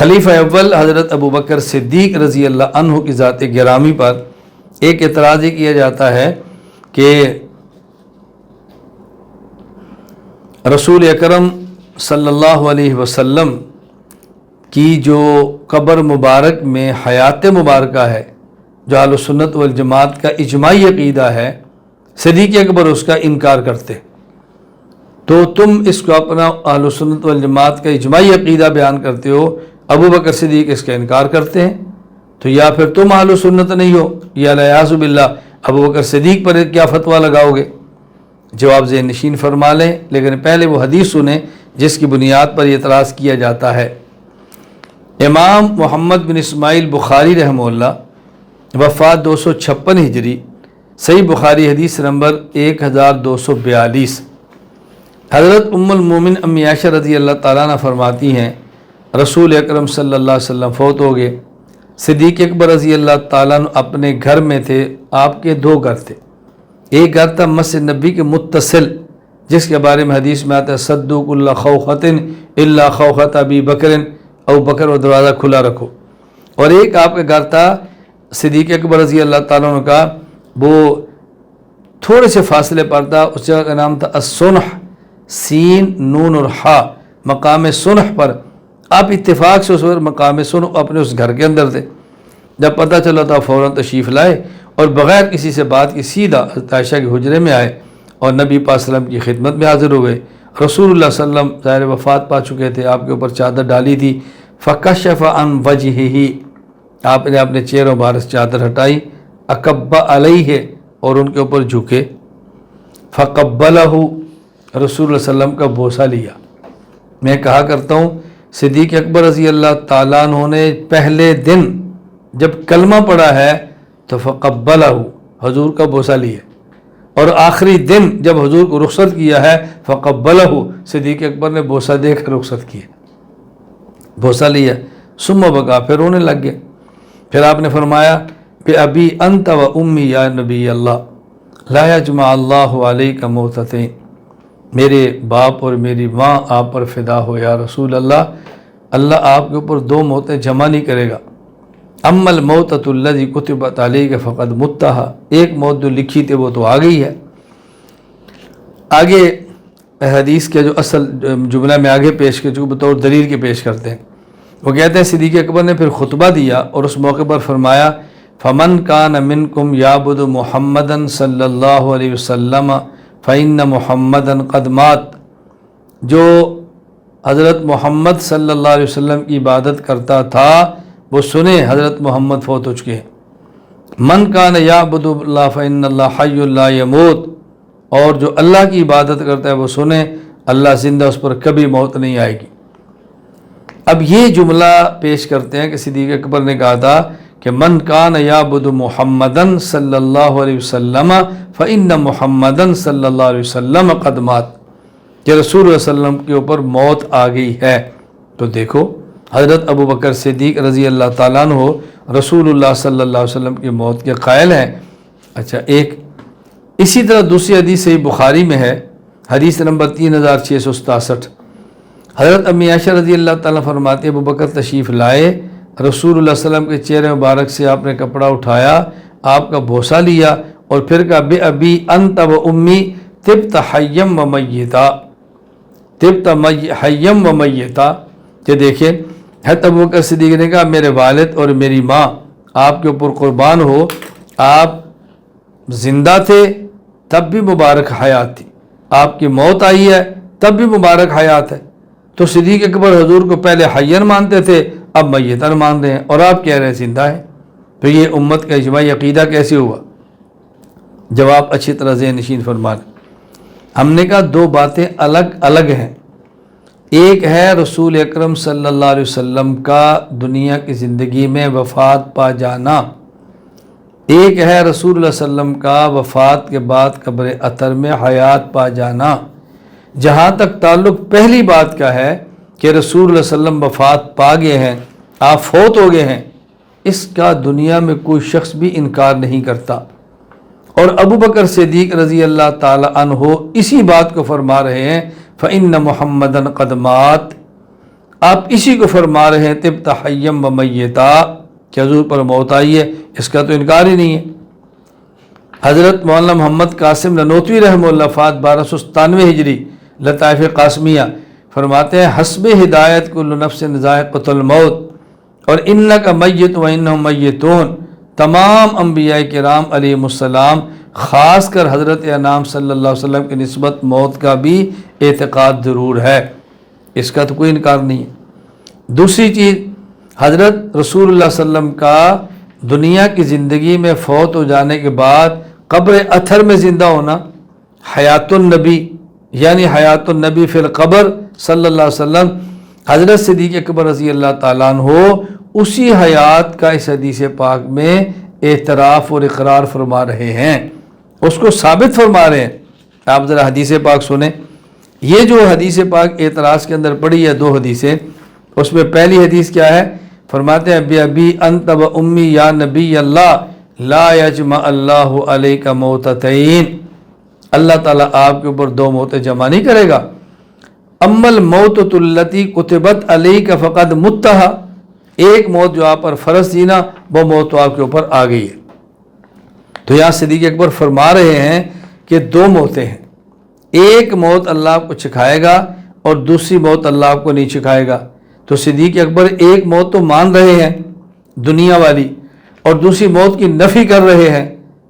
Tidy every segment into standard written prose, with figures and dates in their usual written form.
خلیفہ اول حضرت ابو بکر صدیق رضی اللہ عنہ کی ذات گرامی پر ایک اعتراض یہ کیا جاتا ہے کہ رسول اکرم صلی اللہ علیہ وسلم کی جو قبر مبارک میں حیات مبارکہ ہے، جو اہل سنت والجماعت کا اجماعی عقیدہ ہے، صدیق اکبر اس کا انکار کرتے، تو تم اس کو اپنا اہل سنت والجماعت کا اجماعی عقیدہ بیان کرتے ہو، ابو بکر صدیق اس کا انکار کرتے ہیں، تو یا پھر تم اہل سنت نہیں ہو، یا الیاذ باللہ ابو بکر صدیق پر کیا فتویٰ لگاؤ گے؟ جواب ذہن نشین فرما لیں، لیکن پہلے وہ حدیث سنیں جس کی بنیاد پر یہ اعتراض کیا جاتا ہے۔ امام محمد بن اسماعیل بخاری رحمہ اللہ، وفات 256 ہجری، صحیح بخاری حدیث نمبر 1242۔ حضرت ام المومن امی عائشہ رضی اللہ تعالیٰ عنہ فرماتی ہیں رسول اکرم صلی اللہ علیہ وسلم فوت ہو گئے۔ صدیق اکبر رضی اللہ تعالیٰ عنہ اپنے گھر میں تھے، آپ کے دو گھر تھے، ایک گھر تھا مسجد نبی کے متصل، جس کے بارے میں حدیث میں آتا ہے صدو کل خوخۃ الا خوخۃ ابی بکر، ابو بکر وہ دروازہ کھلا رکھو، اور ایک آپ کا گھر تھا صدیق اکبر رضی اللہ تعالیٰ عنہ کا، وہ تھوڑے سے فاصلے پر تھا، اس جگہ کا نام تھا الصنح، سین نون اور ہا، مقام صنح پر۔ آپ اتفاق سے اس وقت مقام صنح اپنے اس گھر کے اندر تھے، جب پتہ چلا تھا فوراً تشریف لائے اور بغیر کسی سے بات کی سیدھا حضرت عائشہ کے حجرے میں آئے اور نبی پاک صلی اللہ علیہ وسلم کی خدمت میں حاضر ہو گئے۔ رسول اللہ صلی اللہ علیہ وسلم ظاہر وفات پا چکے تھے، آپ کے اوپر چادر ڈالی تھی، فکشف عن وجہہ، آپ نے اپنے چہرے مبارک سے چادر ہٹائی، اکب علیہ، اور ان کے اوپر جھکے، فقبلہ، رسول اللہ صلی اللہ علیہ وسلم کا بوسہ لیا۔ میں کہا کرتا ہوں صدیق اکبر رضی اللہ تعالیٰ عنہ نے پہلے دن جب کلمہ پڑھا ہے تو فقبلہ، حضور کا بوسہ لیا، اور آخری دن جب حضور کو رخصت کیا ہے فقبلہ، صدیق اکبر نے بوسہ دے کر رخصت کیا، بوسہ لیا، ثم بکا، پھر رونے لگ گئے۔ پھر آپ نے فرمایا کہ ابی انت و امی یا نبی اللہ لا یجمع اللہ علیک موتتین، میرے باپ اور میری ماں آپ پر فدا ہو یا رسول اللہ، اللہ آپ کے اوپر دو موتیں جمع نہیں کرے گا۔ اما الموتۃ الذی کتبت علیک فقد متھا، ایک موت جو لکھی تھی وہ تو آ گئی ہے۔ آگے حدیث کے جو اصل جملہ میں آگے پیش کر جو بطور دلیل کے پیش کرتے ہیں، وہ کہتے ہیں صدیق اکبر نے پھر خطبہ دیا اور اس موقع پر فرمایا فمن کان منکم یعبد محمدا صلی اللہ علیہ وسلم فإن محمدا قد مات، جو حضرت محمد صلی اللہ علیہ وسلم کی عبادت کرتا تھا وہ سنے حضرت محمد فوت ہو چکے ہیں۔ من کان یعبد اللہ فإن اللہ حی لا یموت، اور جو اللہ کی عبادت کرتا ہے وہ سنے اللہ زندہ، اس پر کبھی موت نہیں آئے گی۔ اب یہ جملہ پیش کرتے ہیں کہ صدیق اکبر نے کہا تھا کہ من کان یعبد محمدا صلی اللہ علیہ وسلم فإن محمدا صلی اللہ علیہ وسلم قد مات، کہ رسول اللہ صلی اللہ علیہ وسلم کے اوپر موت آ گئی ہے۔ تو دیکھو حضرت ابو بکر صدیق رضی اللہ تعالیٰ عنہ رسول اللہ صلی اللہ علیہ وسلم کی موت کے قائل ہیں۔ اچھا، ایک اسی طرح دوسری حدیث صحیح بخاری میں ہے، حدیث نمبر 3667، حضرت امی عائشہ رضی اللہ تعالیٰ فرماتے ابو بکر تشریف لائے، رسول اللہ صلی اللہ علیہ وسلم کے چہرے مبارک سے آپ نے کپڑا اٹھایا، آپ کا بوسہ لیا اور پھر کہا بے ابی انت و امی طبت حیم و میتا، طبت حیم و میتا، کہ دیکھیں حضرت ابو بکر صدیق نے کہا میرے والد اور میری ماں آپ کے اوپر قربان ہو، آپ زندہ تھے تب بھی مبارک حیات تھی، آپ کی موت آئی ہے تب بھی مبارک حیات ہے۔ تو صدیق اکبر حضور کو پہلے حیّن مانتے تھے، اب میتن مان رہے ہیں، اور آپ کہہ رہے ہیں زندہ ہے، تو یہ امت کا اجماعی عقیدہ کیسے ہوا؟ جواب اچھی طرح ذہن نشین فرما لیں۔ ہم نے کہا دو باتیں الگ الگ ہیں، ایک ہے رسول اکرم صلی اللہ علیہ وسلم کا دنیا کی زندگی میں وفات پا جانا، ایک ہے رسول اللہ صلی اللہ علیہ وسلم کا وفات کے بعد قبر اطہر میں حیات پا جانا۔ جہاں تک تعلق پہلی بات کا ہے کہ رسول اللہ صلی اللہ علیہ وسلم وفات پا گئے ہیں، آپ فوت ہو گئے ہیں، اس کا دنیا میں کوئی شخص بھی انکار نہیں کرتا، اور ابو بکر صدیق رضی اللہ تعالی عنہ اسی بات کو فرما رہے ہیں فإن محمدًا قد مات، آپ اسی کو فرما رہے ہیں طب تحیم و میتا کہ حضور پر موت آئی ہے، اس کا تو انکار ہی نہیں ہے۔ حضرت مولانا محمد قاسم نانوتوی رحمہ اللہ وفات 1297 ہجری، لطائف قاسمیہ، فرماتے ہیں حسب ہدایت کل نفس ذائقۃ الموت اور انک میت و انہم میتون۔ تمام انبیاء کرام علیہم السلام، خاص کر حضرت انعام صلی اللہ علیہ وسلم کی نسبت موت کا بھی اعتقاد ضرور ہے، اس کا تو کوئی انکار نہیں ہے۔ دوسری چیز، حضرت رسول اللہ صلی اللہ علیہ وسلم کا دنیا کی زندگی میں فوت ہو جانے کے بعد قبر اطہر میں زندہ ہونا، حیات النبی یعنی حیات النبی فی القبر صلی اللہ علیہ وسلم، حضرت صدیق اکبر رضی اللہ تعالیٰ عنہ اسی حیات کا اس حدیث پاک میں اعتراف اور اقرار فرما رہے ہیں، اس کو ثابت فرما رہے ہیں۔ آپ ذرا حدیث پاک سنیں، یہ جو حدیث پاک اعتراض کے اندر پڑھی ہے 2 حدیثیں، اس میں پہلی حدیث کیا ہے؟ فرماتے ہیں بی انت و امی یا نبی اللہ لا یجمع اللہ علیک موتتین، اللہ تعالیٰ آپ کے اوپر 2 موتیں جمع نہیں کرے گا۔ اما الموتۃ التی کتبت علیک فقد متہا، ایک موت جو آپ پر فرض تھی نا، وہ موت تو آپ کے اوپر آ گئی ہے۔ تو یہاں صدیق اکبر فرما رہے ہیں کہ 2 موتیں ہیں، ایک موت اللہ آپ کو چکھائے گا اور دوسری موت اللہ آپ کو نہیں چکھائے گا۔ تو صدیق اکبر ایک موت تو مان رہے ہیں دنیا والی، اور دوسری موت کی نفی کر رہے ہیں۔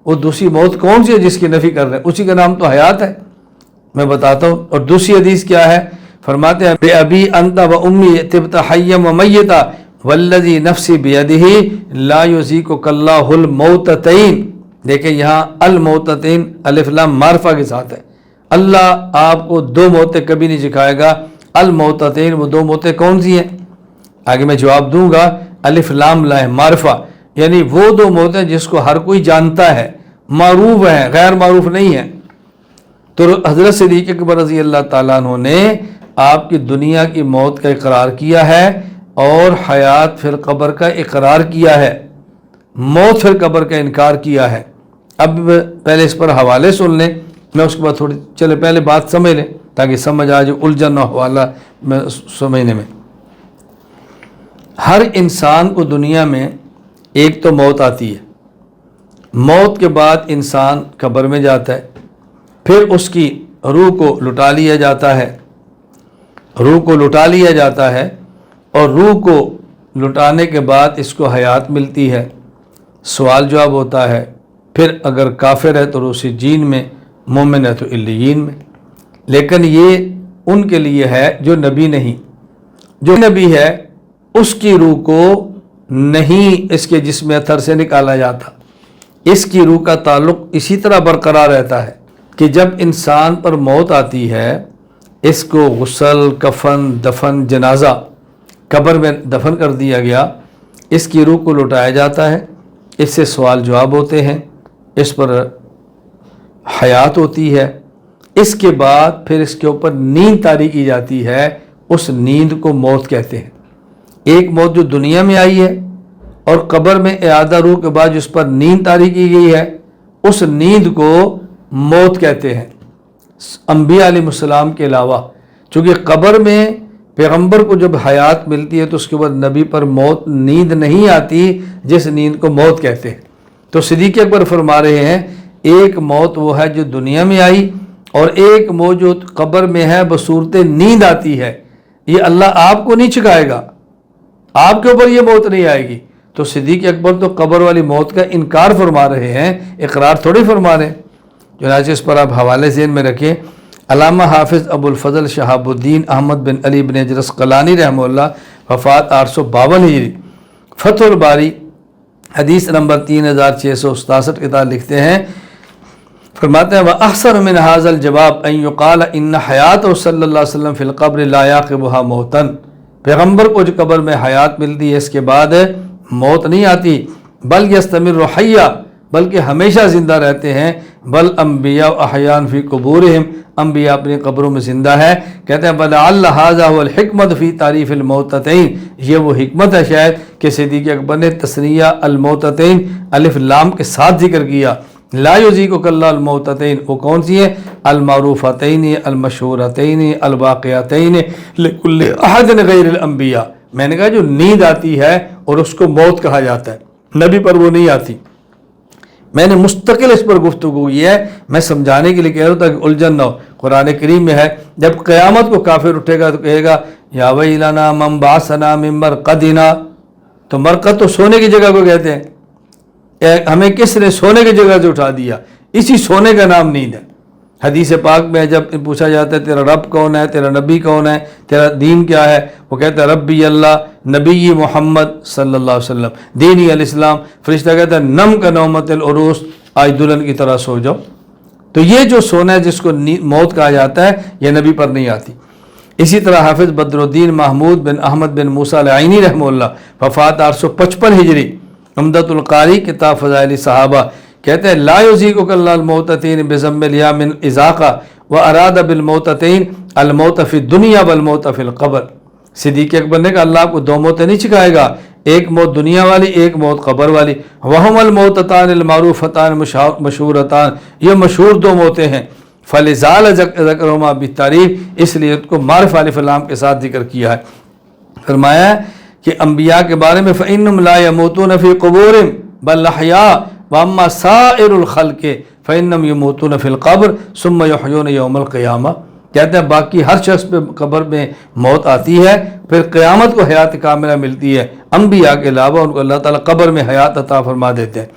وہ دوسری موت کون سی ہے جس کی نفی کر رہے ہیں؟ اسی کا نام تو حیات ہے، میں بتاتا ہوں۔ اور دوسری حدیث کیا ہے؟ فرماتے ہیں بے ابی انت و امی طبت حیم و میتا والذی نفسی بیدہ لا یذیقک اللہ الموتتین۔ دیکھیں یہاں الموتتین الف لام معرفہ کے ساتھ ہے، اللہ آپ کو 2 موتیں کبھی نہیں چکھائے گا۔ الموتتین، وہ 2 موتیں کون سی ہیں؟ آگے میں جواب دوں گا۔ الف لام لا معرفہ یعنی وہ 2 موتیں جس کو ہر کوئی جانتا ہے، معروف ہیں، غیر معروف نہیں ہیں۔ تو حضرت صدیق اکبر رضی اللہ تعالیٰ عنہ نے آپ کی دنیا کی موت کا اقرار کیا ہے اور حیات فی القبر کا اقرار کیا ہے، موت فی القبر کا انکار کیا ہے۔ اب پہلے اس پر حوالے سن لیں، میں اس کے بعد تھوڑی چلے پہلے بات سمجھ لیں تاکہ سمجھ آ جائے، الجھن و حوالہ میں سمجھنے میں۔ ہر انسان کو دنیا میں ایک تو موت آتی ہے، موت کے بعد انسان قبر میں جاتا ہے، پھر اس کی روح کو لٹا لیا جاتا ہے، روح کو لٹا لیا جاتا ہے، اور روح کو لٹانے کے بعد اس کو حیات ملتی ہے، سوال جواب ہوتا ہے، پھر اگر کافر ہے تو روح سجین میں، مومن ہے تو علیین میں۔ لیکن یہ ان کے لیے ہے جو نبی نہیں، جو نبی ہے اس کی روح کو نہیں اس کے جسم اطہر سے نکالا جاتا، اس کی روح کا تعلق اسی طرح برقرار رہتا ہے کہ جب انسان پر موت آتی ہے، اس کو غسل، کفن، دفن، جنازہ قبر میں دفن کر دیا گیا، اس کی روح کو لٹایا جاتا ہے، اس سے سوال جواب ہوتے ہیں، اس پر حیات ہوتی ہے، اس کے بعد پھر اس کے اوپر نیند طاری کی جاتی ہے، اس نیند کو موت کہتے ہیں۔ ایک موت جو دنیا میں آئی ہے اور قبر میں اعادہ روح کے بعد جس پر نیند طاری کی گئی ہے، اس نیند کو موت کہتے ہیں۔ انبیاء علیہ السلام کے علاوہ، چونکہ قبر میں پیغمبر کو جب حیات ملتی ہے تو اس کے بعد نبی پر موت نیند نہیں آتی، جس نیند کو موت کہتے ہیں۔ تو صدیق اکبر فرما رہے ہیں ایک موت وہ ہے جو دنیا میں آئی، اور ایک موت جو قبر میں ہے بصورت نیند آتی ہے، یہ اللہ آپ کو نہیں چکھائے گا، آپ کے اوپر یہ موت نہیں آئے گی۔ تو صدیق اکبر تو قبر والی موت کا انکار فرما رہے ہیں، اقرار تھوڑی فرما رہے ہیں۔ چنانچہ اس پر آپ حوالے ذہن میں رکھیں، علامہ حافظ ابو الفضل شہاب الدین احمد بن علی بن حجر عسقلانی رحمہ اللہ وفات 852 ہجری، فتح الباری حدیث نمبر 3667 کتاب لکھتے ہیں، فرماتے ہیں وَأَحْسَنُ مِنْ هَذَا الْجَوَابِ أَنْ يُقَالَ إِنَّ حَيَاتَهُ صلی اللہ علیہ وسلم فی القبر لا يَعْقِبُهَا مَوْتًا، پیغمبر کو جو قبر میں حیات ملتی ہے اس کے بعد موت نہیں آتی، بل یستمر حیا، بلکہ ہمیشہ زندہ رہتے ہیں، بل انبیاء احیان فی قبورہم، انبیاء اپنی قبروں میں زندہ ہے۔ کہتے ہیں بلعل ھذا ھو الحکمت فی تعریف الموتتین، یہ وہ حکمت ہے شاید کہ صدیق اکبر نے تثنیہ الموتتین الف لام کے ساتھ ذکر کیا، لا یذیقک اللہ الموتتین، وہ کون سی ہے؟ المعروفتین المشہورتین الواقعتین لکل احد غیر الانبیاء۔ میں نے کہا جو نیند آتی ہے اور اس کو موت کہا جاتا ہے، نبی پر وہ نہیں آتی۔ میں نے مستقل اس پر گفتگو کی ہے، میں سمجھانے کے لیے کہہ رہا ہوں تاکہ الجھن نہ ہو۔ قرآن کریم میں ہے جب قیامت کو کافر اٹھے گا تو کہے گا یا ویلنا من بعثنا من مرقدنا، تو مرقد تو سونے کی جگہ کو کہتے ہیں، ہمیں کس نے سونے کی جگہ سے اٹھا دیا، اسی سونے کا نام نیند ہے۔ حدیث پاک میں جب پوچھا جاتا ہے تیرا رب کون ہے، تیرا نبی کون ہے، تیرا دین کیا ہے، وہ کہتا ہے ربی اللہ نبی محمد صلی اللہ علیہ وسلم، دینی الاسلام۔ فرشتہ کہتا ہے نم کا نومت العروس، آج دلہن کی طرح سو جاؤ۔ تو یہ جو سونا ہے جس کو موت کہا جاتا ہے، یہ نبی پر نہیں آتی۔ اسی طرح حافظ بدر الدین محمود بن احمد بن موسیٰ العینی رحمہ اللہ، وفات 855 ہجری، عمدۃ القاری کتاب فضائل صحابہ، کہتے ہیں لا یذیقک اللہ الموتتین بضم الیا من اذاقہ واراد بالموتتین الموت فی الدنیا والموت فی القبر۔ صدیق اکبر نے کہا اللہ آپ کو دو موتیں نہیں سکھائے گا، ایک موت دنیا والی، ایک موت قبر والی۔ وہم الموتتان المعروفتان مشہورتان، یہ مشہور دو موتیں ہیں۔ فلذال ذکرہما بالتعریف، اس لیے اس کو معرف الف لام کے ساتھ ذکر کیا ہے۔ فرمایا کہ انبیاء کے بارے میں فإنہم لا یموتون فی قبورہم بل احیاء واما سائر الخلق فإنہم یموتون فی القبر ثم یحیون یوم القیامہ۔ کہتے ہیں باقی ہر شخص پہ قبر میں موت آتی ہے، پھر قیامت کو حیات کاملہ ملتی ہے۔ انبیاء کے علاوہ ان کو اللہ تعالیٰ قبر میں حیات عطا فرما دیتے ہیں۔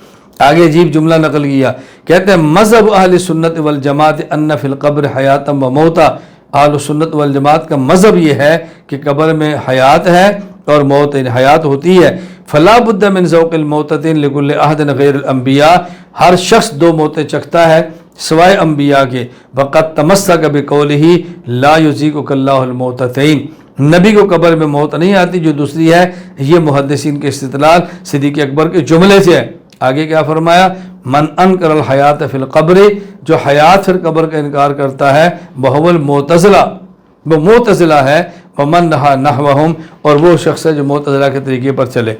آگے عجیب جملہ نقل کیا، کہتے ہیں مذہب اہل سنت والجماعت ان فی القبر حیاتا و موتا۔ اہل سنت والجماعت کا مذہب یہ ہے کہ قبر میں حیات ہے اور موت حیات ہوتی ہے۔ فلا بد من ذوق الموتتین لکل احد غیر الانبیاء، ہر شخص دو موتیں چکھتا ہے سوائے انبیاء کے۔ وقد تمسک بقولہ لا یذیقک اللہ الموتتین، نبی کو قبر میں موت نہیں آتی جو دوسری ہے، یہ محدثین کے استدلال صدیق اکبر کے جملے سے ہے۔ آگے کیا فرمایا؟ من انکر الحیات فی القبر، جو حیات فی القبر کا انکار کرتا ہے وہو المعتزلہ، وہ معتزلہ ہے۔ ومن نہا نحوہم، اور وہ شخص ہے جو معتزلہ کے طریقے پر چلے۔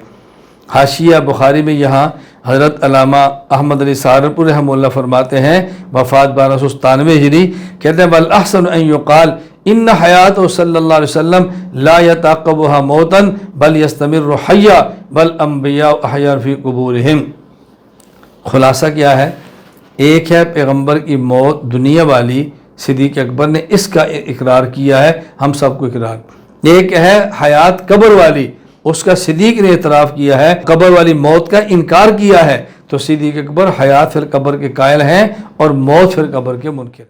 حاشیہ بخاری میں یہاں حضرت علامہ احمد علی سہارنپور رحمہ اللہ فرماتے ہیں، وفات 1297 ہجری، کہتے ہیں والاحسن ان یقال ان حیات صلی اللہ علیہ وسلم لا یتعقبها موتا بل یستمر حیا بل انبیاء احیا فی قبورہم۔ خلاصہ کیا ہے؟ ایک ہے پیغمبر کی موت دنیا والی، صدیق اکبر نے اس کا اقرار کیا ہے، ہم سب کو اقرار۔ ایک ہے حیات قبر والی، اس کا صدیق نے اعتراف کیا ہے، قبر والی موت کا انکار کیا ہے، تو صدیق اکبر حیات فی القبر کے قائل ہیں اور موت فی القبر کے منکر۔